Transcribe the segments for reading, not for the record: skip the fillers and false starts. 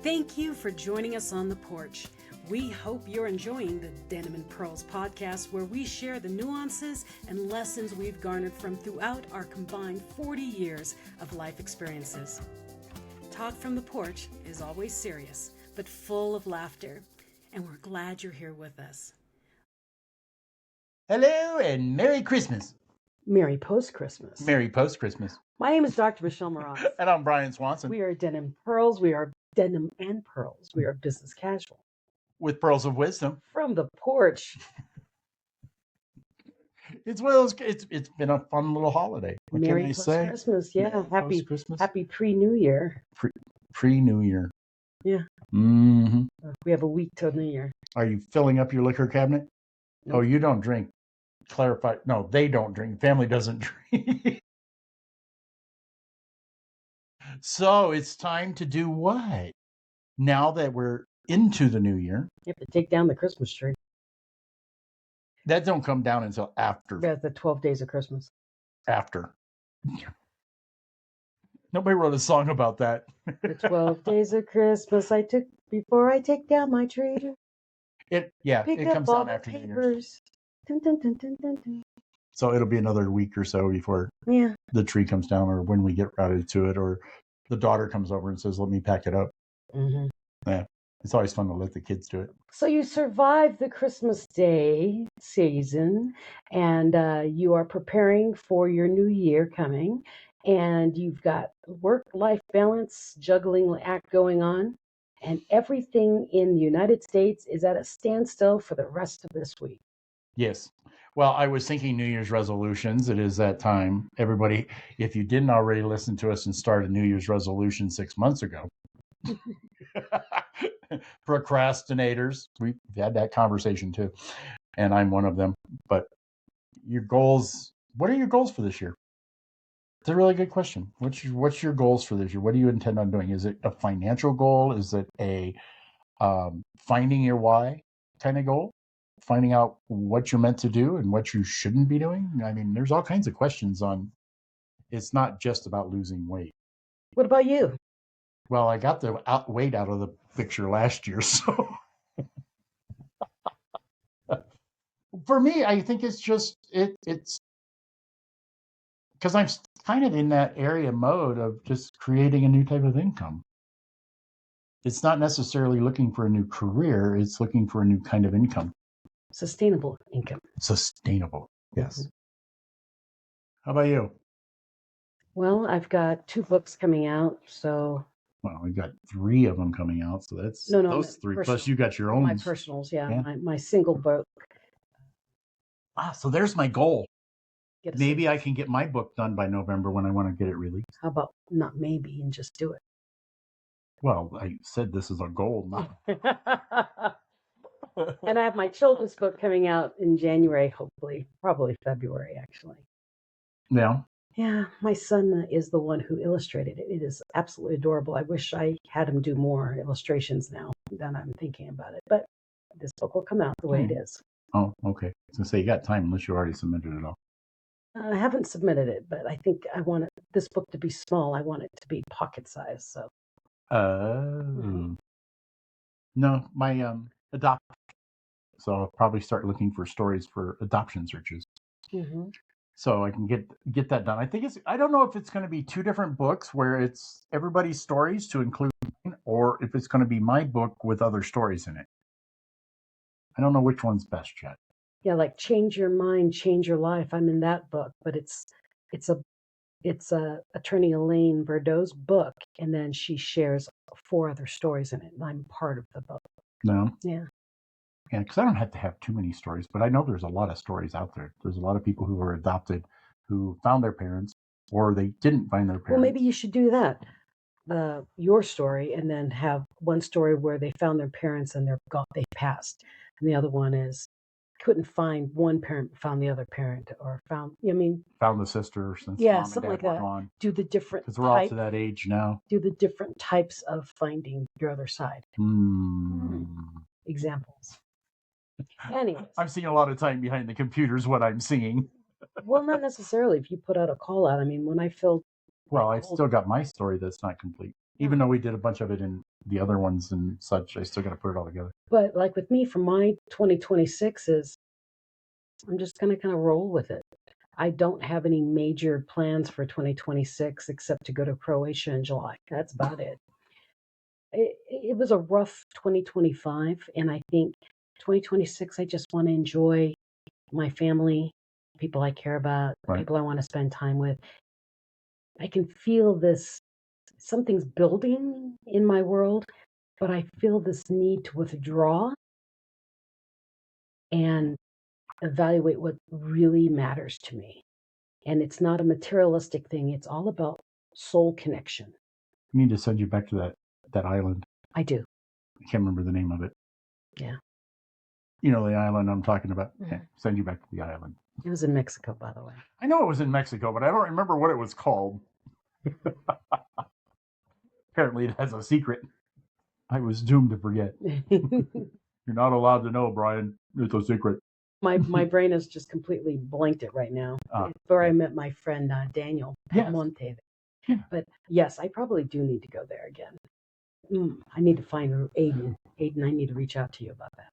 Thank you for joining us on the porch. We hope you're enjoying the Denim and Pearls podcast, where we share the nuances and lessons we've garnered from throughout our combined 40 years of life experiences. Talk from the porch is always serious, but full of laughter, and we're glad you're here with us. Hello and Merry Christmas. Merry post-Christmas. Merry post-Christmas. My name is Dr. Michelle Moraz. And I'm Brian Swanson. We are Denim and Pearls. We are Denim and Pearls. We are business casual. With pearls of wisdom. From the porch. It's one of those. It's been a fun little holiday. What Merry can I say? Christmas. Yeah. Merry Happy Christmas. Happy pre-New Year. Pre-New Year. Yeah. Mm-hmm. We have a week till New Year. Are you filling up your liquor cabinet? Nope. Oh, you don't drink. Clarify. No, they don't drink. Family doesn't drink. So it's time to do what? Now that we're into the new year. You have to take down the Christmas tree. That don't come down until after. That's the 12 days of Christmas. After. Nobody wrote a song about that. The 12 days of Christmas I took before I take down my tree. It Pick comes up all down the after New Year's. papers. Dun, dun, dun, dun, dun, dun. So it'll be another week or so before the tree comes down, or when we get routed to it, or the daughter comes over and says, let me pack it up. Mm-hmm. Yeah, it's always fun to let the kids do it. So you survived the Christmas Day season, and you are preparing for your new year coming, and you've got work-life balance, juggling act going on, and everything in the United States is at a standstill for the rest of this week. Yes. Well, I was thinking New Year's resolutions. It is that time. Everybody, if you didn't already listen to us and start a New Year's resolution 6 months ago, procrastinators, we've had that conversation too. And I'm one of them. But your goals, what are your goals for this year? It's a really good question. What's your goals for this year? What do you intend on doing? Is it a financial goal? Is it a finding your why kind of goal? Finding out what you're meant to do and what you shouldn't be doing? I mean, there's all kinds of questions on. It's not just about losing weight. What about you? Well, I got the weight out of the picture last year, so for me, I think it's just it's because I'm kind of in that area mode of just creating a new type of income. It's not necessarily looking for a new career; it's looking for a new kind of income. Sustainable income. Sustainable, yes. How about you? Well, I've got 2 books coming out, so. Well, we've got 3 of them coming out, so that's No, those 3. Plus, you got your own. My personals, yeah. My single book. So there's my goal. Get a Maybe single. I can get my book done by November when I want to get it released. How about not maybe and just do it? Well, I said this is a goal. And I have my children's book coming out in January, hopefully, probably February, actually. Yeah. Yeah, my son is the one who illustrated it. It is absolutely adorable. I wish I had him do more illustrations now than I'm thinking about it. But this book will come out the way it is. Oh, okay. I was going to say, you got time unless you already submitted it all. I haven't submitted it, but I think I want this book to be small. I want it to be pocket size. So. No, my adopt. So I'll probably start looking for stories for adoption searches. Mm-hmm. So I can get that done. I don't know if it's going to be 2 different books where it's everybody's stories to include mine, or if it's going to be my book with other stories in it. I don't know which one's best yet. Yeah, like Change Your Mind, Change Your Life. I'm in that book, but it's a Attorney Elaine Verdot's book, and then she shares 4 other stories in it, and I'm part of the book. No. Yeah. Yeah, because I don't have to have too many stories, but I know there's a lot of stories out there. There's a lot of people who were adopted, who found their parents, or they didn't find their parents. Well, maybe you should do that. Your story, and then have one story where they found their parents and they passed, and the other one is couldn't find one parent, found the other parent, or found the sister since yeah, mom something and dad like were that. gone. Do the different because we're all to that age now. Do the different types of finding your other side. Examples. Anyways, I'm seeing a lot of time behind the computer is what I'm seeing. Well, not necessarily. If you put out a call out, I mean, when I filled. Well, I've still got my story that's not complete, even though we did a bunch of it in the other ones and such. I still got to put it all together. But like with me, for my 2026 is I'm just going to kind of roll with it. I don't have any major plans for 2026 except to go to Croatia in July. That's about it. It was a rough 2025, and I think 2026, I just want to enjoy my family, people I care about, Right. people I want to spend time with. I can feel this, something's building in my world, but I feel this need to withdraw and evaluate what really matters to me. And it's not a materialistic thing, it's all about soul connection. I need to send you back to that island. I do. I can't remember the name of it. Yeah. You know the island I'm talking about. Mhm. Okay, send you back to the island. It was in Mexico, by the way. I know it was in Mexico, but I don't remember what it was called. Apparently it has a secret. I was doomed to forget. You're not allowed to know, Brian. It's a secret. My brain has just completely blanked it right now. Where I met my friend Daniel Monte. Yeah. But yes, I probably do need to go there again. I need to find Aiden. Aiden, I need to reach out to you about that.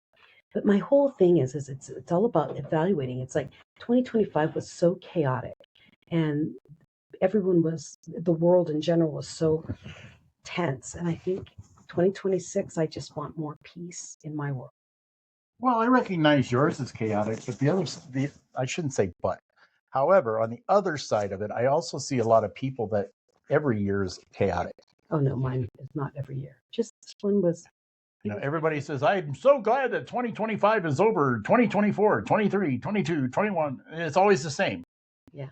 But my whole thing is it's all about evaluating. It's like 2025 was so chaotic, and the world in general was so tense. And I think 2026, I just want more peace in my world. Well, I recognize yours is chaotic, but I shouldn't say but. However, on the other side of it, I also see a lot of people that every year is chaotic. Oh no, mine is not every year. Just one was. Everybody says, I'm so glad that 2025 is over, 2024, 23, 22, 21. And it's always the same. Yeah.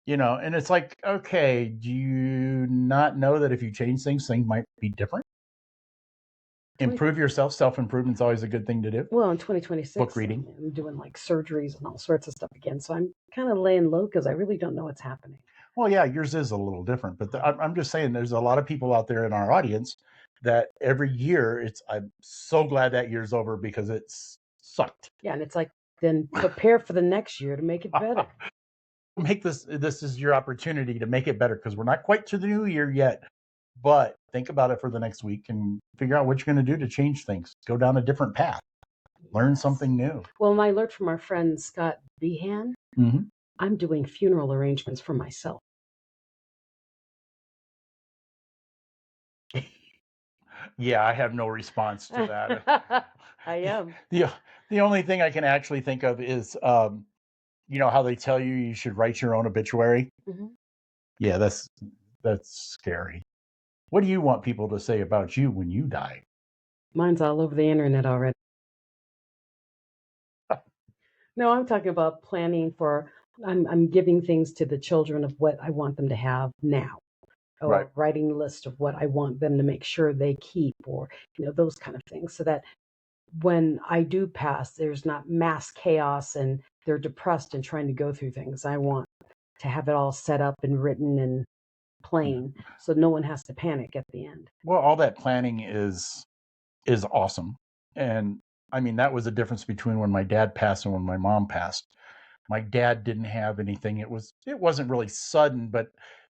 And it's like, okay, do you not know that if you change things might be different? Improve yourself. Self-improvement's always a good thing to do. Well, in 2026, book reading. I'm doing like surgeries and all sorts of stuff again. So I'm kind of laying low because I really don't know what's happening. Well, yeah, yours is a little different, but I'm just saying there's a lot of people out there in our audience that every year I'm so glad that year's over because it's sucked. Yeah, and it's like, then prepare for the next year to make it better. This is your opportunity to make it better because we're not quite to the new year yet, but think about it for the next week and figure out what you're going to do to change things. Go down a different path. Learn something new. Well, I learned from our friend Scott Behan. Mm-hmm. I'm doing funeral arrangements for myself. Yeah, I have no response to that. I am. The only thing I can actually think of is, how they tell you should write your own obituary? Mm-hmm. Yeah, that's scary. What do you want people to say about you when you die? Mine's all over the internet already. No, I'm talking about planning for, I'm giving things to the children of what I want them to have now. Or right. Writing a list of what I want them to make sure they keep, or those kind of things, so that when I do pass, there's not mass chaos and they're depressed and trying to go through things. I want to have it all set up and written and plain, so no one has to panic at the end. Well, all that planning is awesome, and I mean that was the difference between when my dad passed and when my mom passed. My dad didn't have anything. It wasn't really sudden, but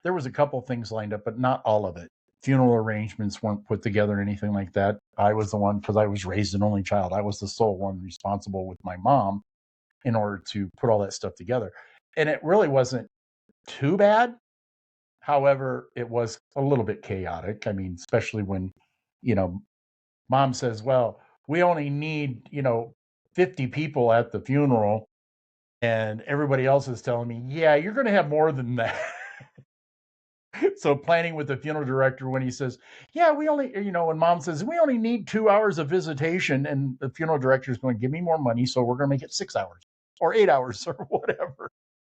there was a couple things lined up, but not all of it. Funeral arrangements weren't put together, anything like that. I was the one, because I was raised an only child. I was the sole one responsible with my mom in order to put all that stuff together. And it really wasn't too bad. However, it was a little bit chaotic. I mean, especially when, mom says, well, we only need, 50 people at the funeral. And everybody else is telling me, yeah, you're going to have more than that. So planning with the funeral director when he says, yeah, we only, when mom says, we only need 2 hours of visitation, and the funeral director is going to give me more money, so we're going to make it 6 hours or 8 hours or whatever.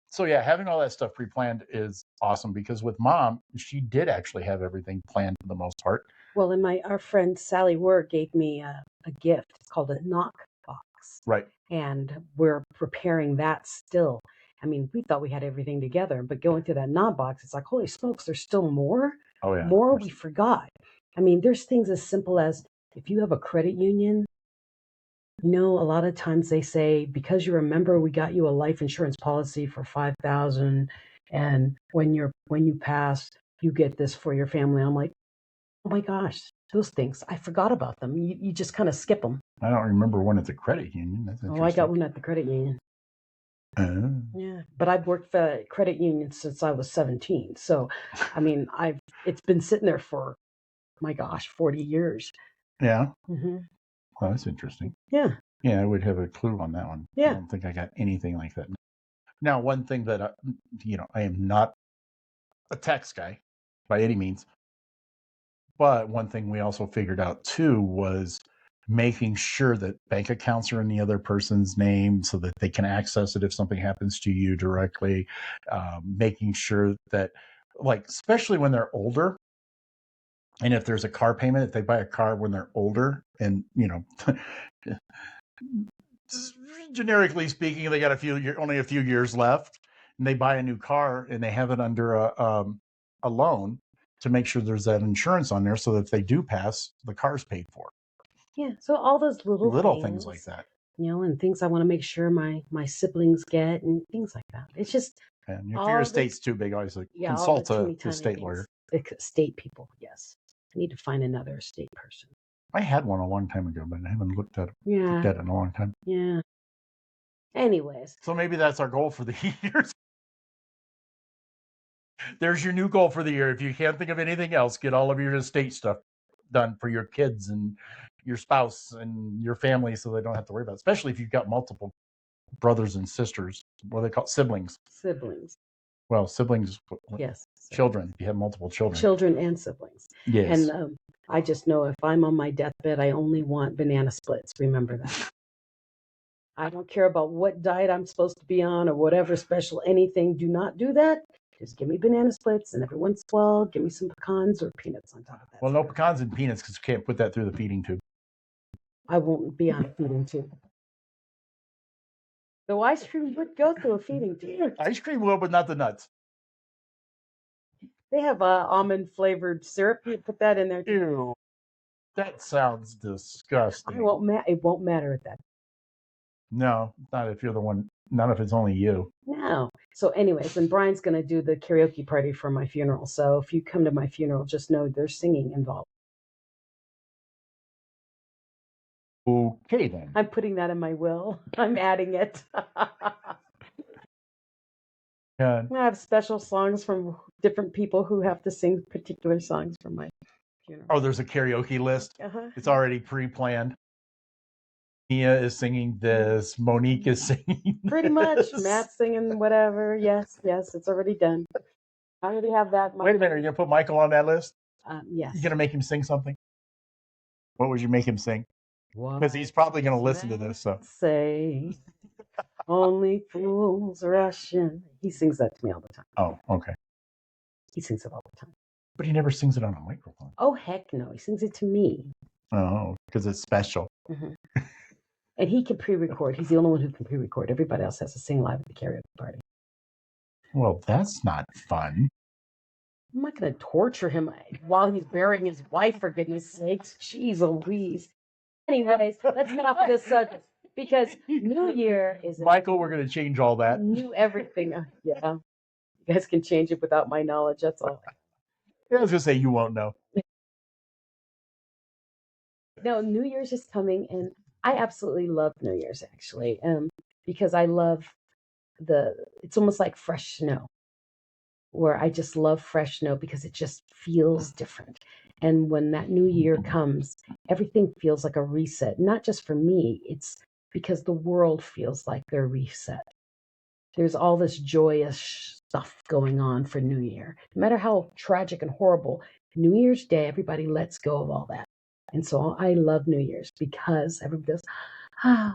So yeah, having all that stuff pre-planned is awesome, because with mom, she did actually have everything planned for the most part. Well, and our friend Sally Word gave me a gift. It's called a knock box. Right. And we're preparing that still. I mean, we thought we had everything together, but going through that knob box, it's like, holy smokes, there's still more. Oh yeah. More we forgot. I mean, there's things as simple as, if you have a credit union, a lot of times they say, because you're a member, we got you a life insurance policy for $5,000, and when you pass, you get this for your family. I'm like, oh my gosh, those things. I forgot about them. You just kind of skip them. I don't remember one at the credit union. That's interesting. Oh, I got one at the credit union. Yeah, but I've worked for a credit union since I was 17. So, I mean, it's been sitting there for, my gosh, 40 years. Yeah. Mm-hmm. Well, that's interesting. Yeah. Yeah, I would have a clue on that one. Yeah. I don't think I got anything like that. Now, one thing that I am not a tax guy by any means, but one thing we also figured out too was making sure that bank accounts are in the other person's name so that they can access it if something happens to you directly. Making sure that, like, especially when they're older, and if there's a car payment, if they buy a car when they're older, and generically speaking, they got only a few years left, and they buy a new car and they have it under a loan to make sure there's that insurance on there, so that if they do pass, the car's paid for. Yeah. So all those little things like that. And things I want to make sure my siblings get and things like that. It's just. And if your estate's too big, always consult a estate lawyer. Estate people, yes. I need to find another estate person. I had one a long time ago, but I haven't looked at it in a long time. Yeah. Anyways. So maybe that's our goal for the year. There's your new goal for the year. If you can't think of anything else, get all of your estate stuff done for your kids and your spouse and your family, so they don't have to worry about it. Especially if you've got multiple brothers and sisters. What are they called? Siblings. Well, siblings. Yes. Children. If you have multiple children. Children and siblings. Yes. And I just know if I'm on my deathbed, I only want banana splits. Remember that. I don't care about what diet I'm supposed to be on or whatever special anything. Do not do that. Just give me banana splits, and every once in a while, give me some pecans or peanuts on top of that. Well, no pecans and peanuts, because you can't put that through the feeding tube. I won't be on a feeding tube. Though ice cream would go through a feeding tube. Ice cream will, but not the nuts. They have almond flavored syrup. You put that in there too. Ew. That sounds disgusting. It won't matter at that. No, not if you're the one. Not if it's only you. No. So anyways, and Brian's going to do the karaoke party for my funeral. So if you come to my funeral, just know there's singing involved. Okay, then. I'm putting that in my will. I'm adding it. I have special songs from different people who have to sing particular songs for my funeral. Oh, there's a karaoke list. Uh-huh. It's already pre-planned. Mia is singing this. Monique is singing pretty much. Matt's singing whatever. Yes, it's already done. I already have that. Wait a minute. Are you going to put Michael on that list? Yes. You going to make him sing something? What would you make him sing? Because he's probably going to listen to this. So say, only fools rush in. He sings that to me all the time. Oh, okay. He sings it all the time. But he never sings it on a microphone. Oh, heck no. He sings it to me. Oh, because it's special. Mm-hmm. And he can pre-record. He's the only one who can pre-record. Everybody else has to sing live at the karaoke party. Well, that's not fun. I'm not going to torture him while he's burying his wife, for goodness sakes. Jeez Louise. Anyways, let's get off of this subject. Because New Year is... Michael, we're going to change all that. New everything. Yeah. You guys can change it without my knowledge. That's all. I was going to say, you won't know. No, New Year's is coming, and I absolutely love New Year's, actually, because I love it's almost like fresh snow, where I just love fresh snow because it just feels different. And when that new year comes, everything feels like a reset, not just for me. It's because the world feels like they're reset. There's all this joyous stuff going on for New Year. No matter how tragic and horrible, New Year's Day, everybody lets go of all that. And so I love New Year's because everybody goes,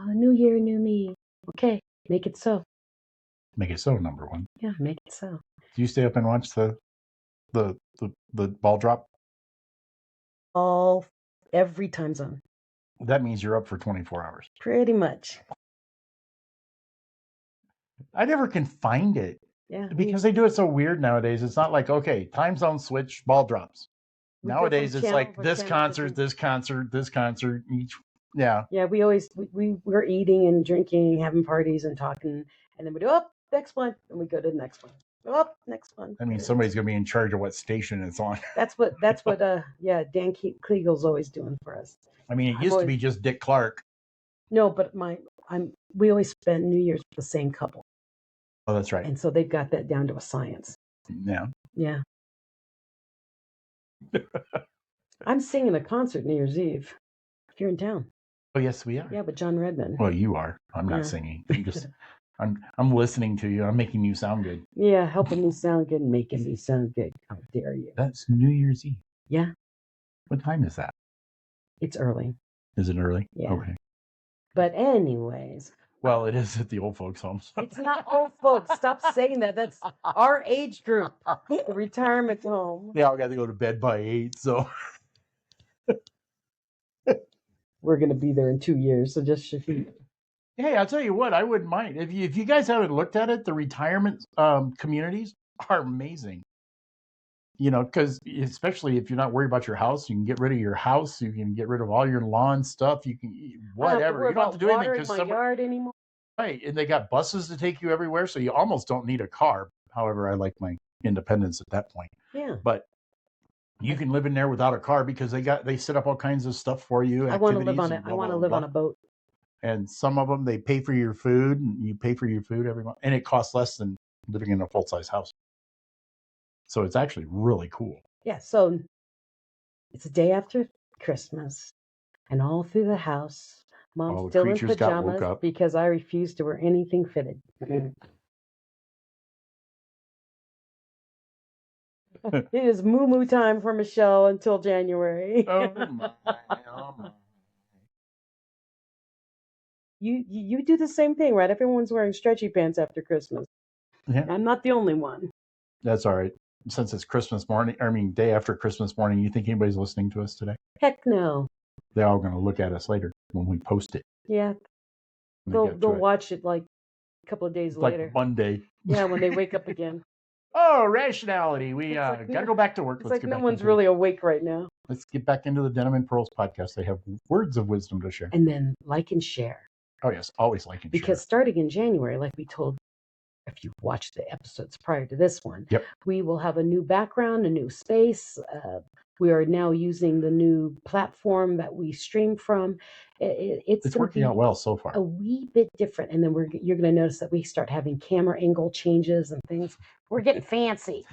New Year, new me. Okay, make it so. Make it so, number one. Yeah, make it so. Do you stay up and watch the ball drop? Every time zone. That means you're up for 24 hours. Pretty much. I never can find it. Yeah. Because they do it so weird nowadays. It's not like, okay, time zone switch, ball drops. Nowadays, it's like this concert, this concert, this concert, each. Yeah. Yeah, we're eating and drinking, having parties and talking, and then we do, next one, and we go to the next one. Oh, next one. I mean, somebody's going to be in charge of what station it's on. That's what Dan Kleagle's always doing for us. I mean, it used to be just Dick Clark. No, but we always spend New Year's with the same couple. Oh, that's right. And so they've got that down to a science. Yeah. Yeah. I'm singing a concert New Year's Eve here in town. Oh, yes, we are. Yeah, but John Redman. Well, you are. I'm not singing. I'm listening to you. I'm making you sound good. Yeah, helping me sound good, making me sound good. How dare you? That's New Year's Eve. Yeah. What time is that? It's early. Is it early? Yeah. Okay. But anyways. Well, it is at the old folks' home. So. It's not old folks. Stop saying that. That's our age group. The retirement home. They all got to go to bed by 8, so. We're going to be there in 2 years, so just shoot. Hey, I'll tell you what, I wouldn't mind. If you guys haven't looked at it, the retirement communities are amazing. You know, because especially if you're not worried about your house, you can get rid of your house. You can get rid of all your lawn stuff. You can whatever. You don't have to do anything because yard anymore. Right, and they got buses to take you everywhere, so you almost don't need a car. However, I like my independence at that point. Yeah. But you can live in there without a car because they set up all kinds of stuff for you. I want to live on it. I want to live on a boat. And some of them, they pay for your food, and you pay for your food every month, and it costs less than living in a full-size house. So it's actually really cool. Yeah, so it's the day after Christmas, and all through the house, Mom's still in pajamas because I refuse to wear anything fitted. It is moo-moo time for Michelle until January. Oh my, oh my. You do the same thing, right? Everyone's wearing stretchy pants after Christmas. Yeah. I'm not the only one. That's all right. Since it's Christmas morning, day after Christmas morning, you think anybody's listening to us today? Heck no. They're all going to look at us later when we post it. Yeah. They'll watch it like a couple of days later. Like Monday. Yeah, when they wake up again. Oh, rationality. We got to go back to work. It's like no one's really awake right now. Let's get back into the Denim and Pearls podcast. They have words of wisdom to share. And then like and share. Oh, yes. Always like and share. Because starting in January, like we told, if you watched the episodes prior to this one, we will have a new background, a new space. We are now using the new platform that we stream from. It's working out well so far. A wee bit different. And then you're going to notice that we start having camera angle changes and things. We're getting fancy.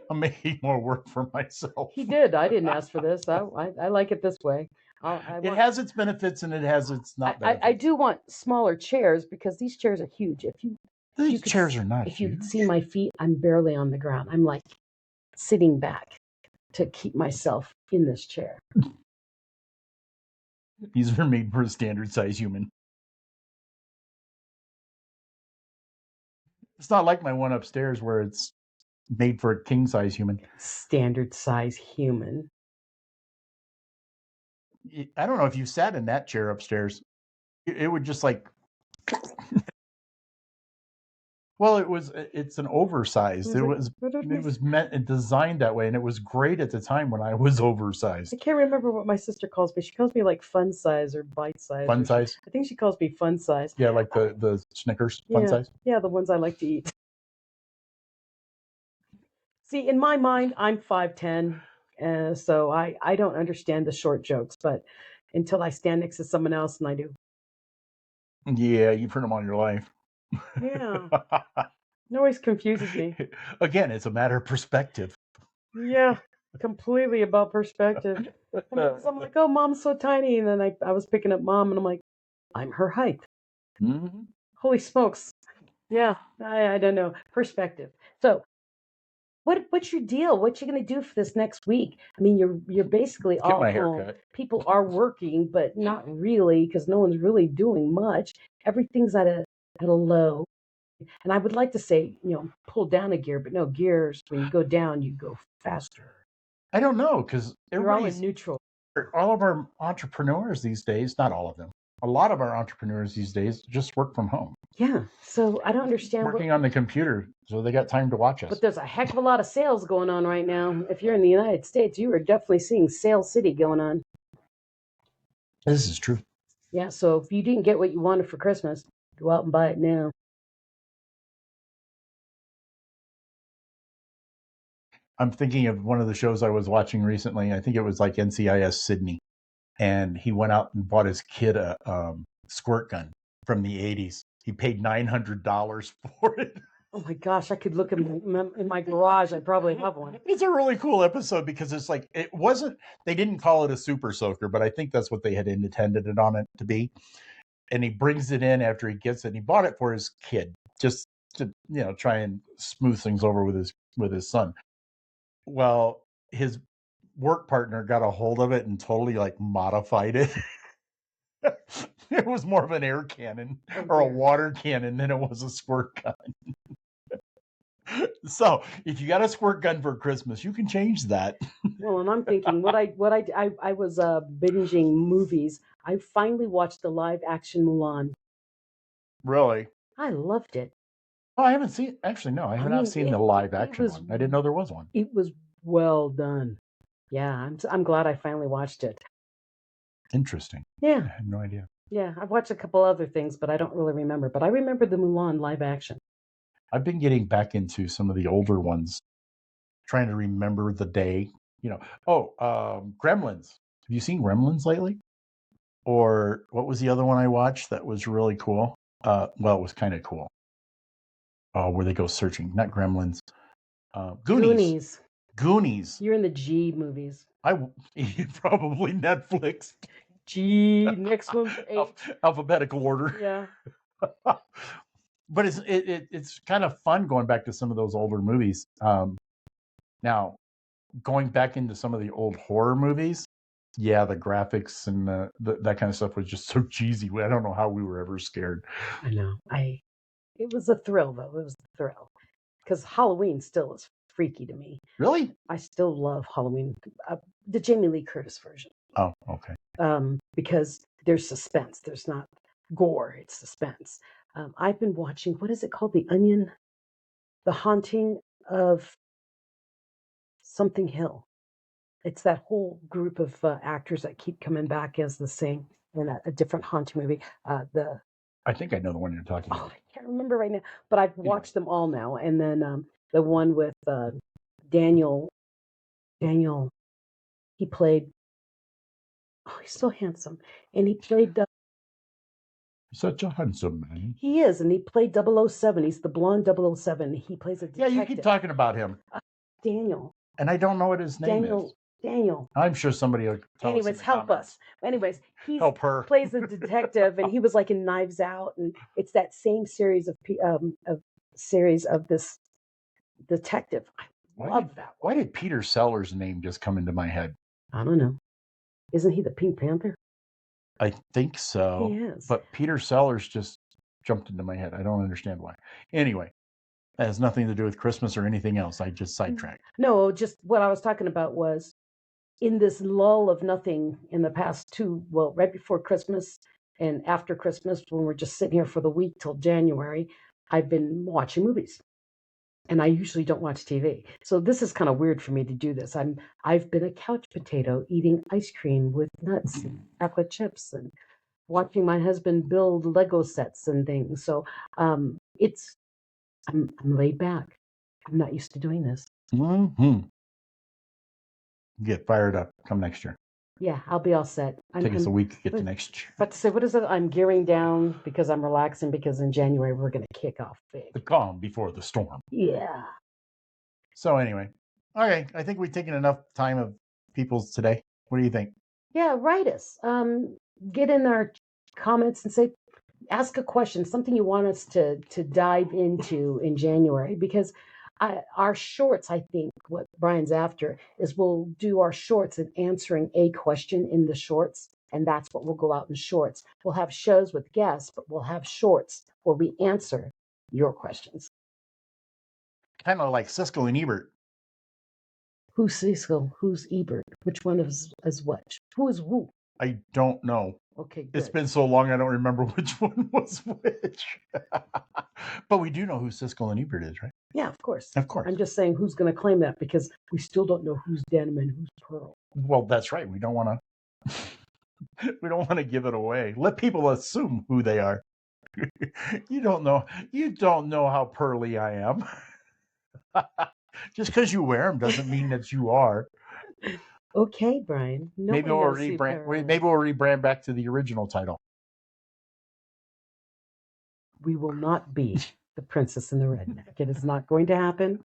I'm making more work for myself. He did. I didn't ask for this. I like it this way. It has its benefits and it has its not benefits. I do want smaller chairs because these chairs are huge. These chairs are not huge. If you see my feet, I'm barely on the ground. I'm like sitting back to keep myself in this chair. These are made for a standard size human. It's not like my one upstairs where it's made for a king size human. Standard size human. I don't know if you sat in that chair upstairs. It would just like. Well, it's an oversized. It was meant and designed that way, and it was great at the time when I was oversized. I can't remember what my sister calls me. She calls me like fun size or bite size. Fun size? I think she calls me fun size. Yeah, like the Snickers fun size? Yeah, the ones I like to eat. See, in my mind, I'm 5'10", so I don't understand the short jokes, but until I stand next to someone else and I do. Yeah, you've heard them all your life. Yeah. It always confuses me. Again, it's a matter of perspective. Yeah, completely about perspective. So I'm like, oh, Mom's so tiny. And then I was picking up Mom, and I'm like, I'm her height. Mm-hmm. Holy smokes. Yeah, I don't know. Perspective. So what's your deal? What you going to do for this next week? I mean, you're basically all home. People are working, but not really because no one's really doing much. Everything's at a low. And I would like to say, pull down a gear, but no, gears, when you go down, you go faster. I don't know, because you're all in neutral. All of our entrepreneurs these days, not all of them, a lot of our entrepreneurs these days just work from home. Yeah, so I don't understand. Working on the computer, so they got time to watch us. But there's a heck of a lot of sales going on right now. If you're in the United States, you are definitely seeing Sale City going on. This is true. Yeah, so if you didn't get what you wanted for Christmas, go out and buy it now. I'm thinking of one of the shows I was watching recently. I think it was like NCIS Sydney, and he went out and bought his kid a squirt gun from the 80s. He paid $900 for it. Oh my gosh, I could look in my garage. I probably have one. It's a really cool episode because it's like, it wasn't, they didn't call it a super soaker, but I think that's what they had intended it on it to be. And he brings it in after he gets it. And he bought it for his kid, just to, try and smooth things over with his son. Well, his work partner got a hold of it and totally like modified it. It was more of an air cannon or a water cannon than it was a squirt gun. So if you got a squirt gun for Christmas, you can change that. Well, and I'm thinking I was binging movies. I finally watched the live action Mulan. Really? I loved it. Oh, I haven't seen. Actually, no, I have not seen the live action one. I didn't know there was one. It was well done. Yeah, I'm glad I finally watched it. Interesting. Yeah, I had no idea. Yeah, I've watched a couple other things, but I don't really remember. But I remember the Mulan live action. I've been getting back into some of the older ones, trying to remember the day. Gremlins. Have you seen Gremlins lately? Or what was the other one I watched that was really cool? It was kind of cool. Where they go searching, not Gremlins. Goonies. Goonies. You're in the G movies. Probably Netflix. G. Next one's alphabetical order. Yeah. But it's kind of fun going back to some of those older movies. Now, going back into some of the old horror movies, yeah, the graphics and that kind of stuff was just so cheesy. I don't know how we were ever scared. I know. It was a thrill, though. It was a thrill. Because Halloween still is freaky to me. Really? I still love Halloween. The Jamie Lee Curtis version. Oh, okay. Because there's suspense. There's not gore. It's suspense. I've been watching, what is it called? The Onion? The Haunting of something Hill. It's that whole group of actors that keep coming back as the same in a different haunting movie. I think I know the one you're talking about. I can't remember right now, but I've watched them all now. And then the one with Daniel, he played, he's so handsome. And he played... Such a handsome man. He is, and he played 007. He's the blonde 007. He plays a detective. Yeah, you keep talking about him. Daniel. And I don't know what his name is. Daniel. I'm sure somebody will tell us. Anyways, help us. Anyways, he plays a detective, and he was like in Knives Out, and it's that same series of this detective. I love that. Why did Peter Sellers' name just come into my head? I don't know. Isn't he the Pink Panther? I think so. He is. But Peter Sellers just jumped into my head. I don't understand why. Anyway, that has nothing to do with Christmas or anything else. I just sidetracked. No, just what I was talking about was in this lull of nothing in the past right before Christmas and after Christmas, when we're just sitting here for the week till January, I've been watching movies. And I usually don't watch TV. So this is kind of weird for me to do this. I've been a couch potato eating ice cream with nuts and chocolate chips and watching my husband build Lego sets and things. So I'm laid back. I'm not used to doing this. Mm-hmm. Get fired up. Come next year. Yeah, I'll be all set. Take us a week to get to next year. But to say, what is it? I'm gearing down because I'm relaxing because in January we're going to kick off big. The calm before the storm. Yeah. So anyway, okay. I think we've taken enough time of people's today. What do you think? Yeah, write us. Get in our comments and ask a question, something you want us to dive into in January, because our shorts, I think what Brian's after is we'll do our shorts and answering a question in the shorts. And that's what will go out in shorts. We'll have shows with guests, but we'll have shorts where we answer your questions. Kind of like Siskel and Ebert. Who's Siskel? Who's Ebert? Which one is what? Who is who? I don't know. Okay, good. It's been so long I don't remember which one was which. But we do know who Siskel and Ebert is, right? Yeah, of course. Of course. I'm just saying who's going to claim that because we still don't know who's Denim and who's Pearl. Well, that's right. We don't want to give it away. Let people assume who they are. You don't know how pearly I am. Just because you wear them doesn't mean that you are. Okay, Brian. Maybe we'll rebrand back to the original title. We will not be the Princess and the Redneck. It is not going to happen.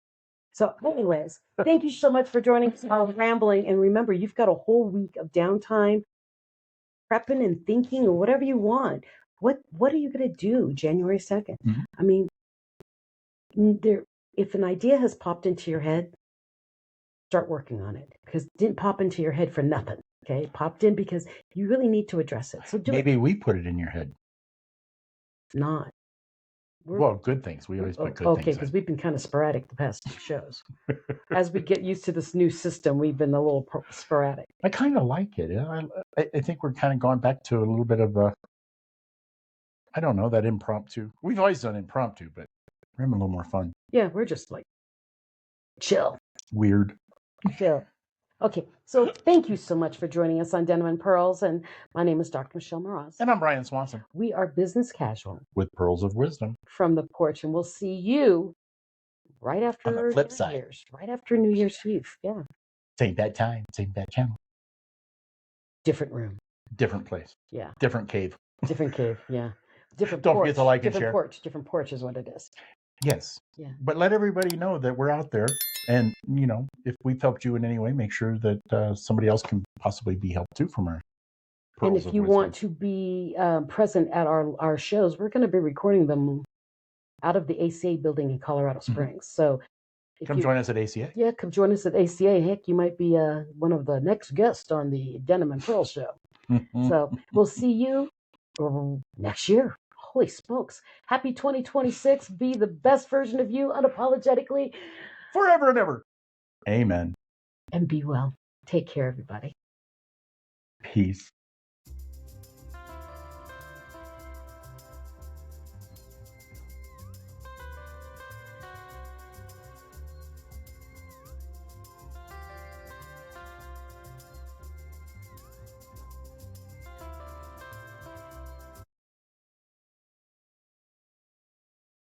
So, anyways, thank you so much for joining us on Rambling. And remember, you've got a whole week of downtime, prepping and thinking, or whatever you want. What are you going to do January 2nd? Mm-hmm. I mean, if an idea has popped into your head, start working on it, because it didn't pop into your head for nothing. Okay, it popped in because you really need to address it. So maybe we put it in your head. Not. Well, good things. We always put good things. Okay, because we've been kind of sporadic the past two shows. As we get used to this new system, we've been a little sporadic. I kind of like it. I think we're kind of going back to a little bit of I don't know, that impromptu. We've always done impromptu, but we're having a little more fun. Yeah, we're just like chill. Weird. Chill. Okay, so thank you so much for joining us on Denim and Pearls, and my name is Dr. Michelle Moroz. And I'm Brian Swanson. We are business casual. With pearls of wisdom. From the porch, and we'll see you right after on the flip side. Right after New Year's Eve. Yeah. Same bad time, same bad channel. Different room. Different place. Yeah. Different cave. Different cave, yeah. Different Don't porch. forget to like and share. Different porch is what it is. Yes. Yeah. But let everybody know that we're out there. And, if we've helped you in any way, make sure that somebody else can possibly be helped too from our pearls. And if you want to be present at our shows, we're going to be recording them out of the ACA building in Colorado Springs. So come join us at ACA. Yeah, come join us at ACA. Heck, you might be one of the next guests on the Denim and Pearls show. So we'll see you next year. Holy smokes. Happy 2026. Be the best version of you unapologetically. Forever and ever. Amen. And be well. Take care, everybody. Peace.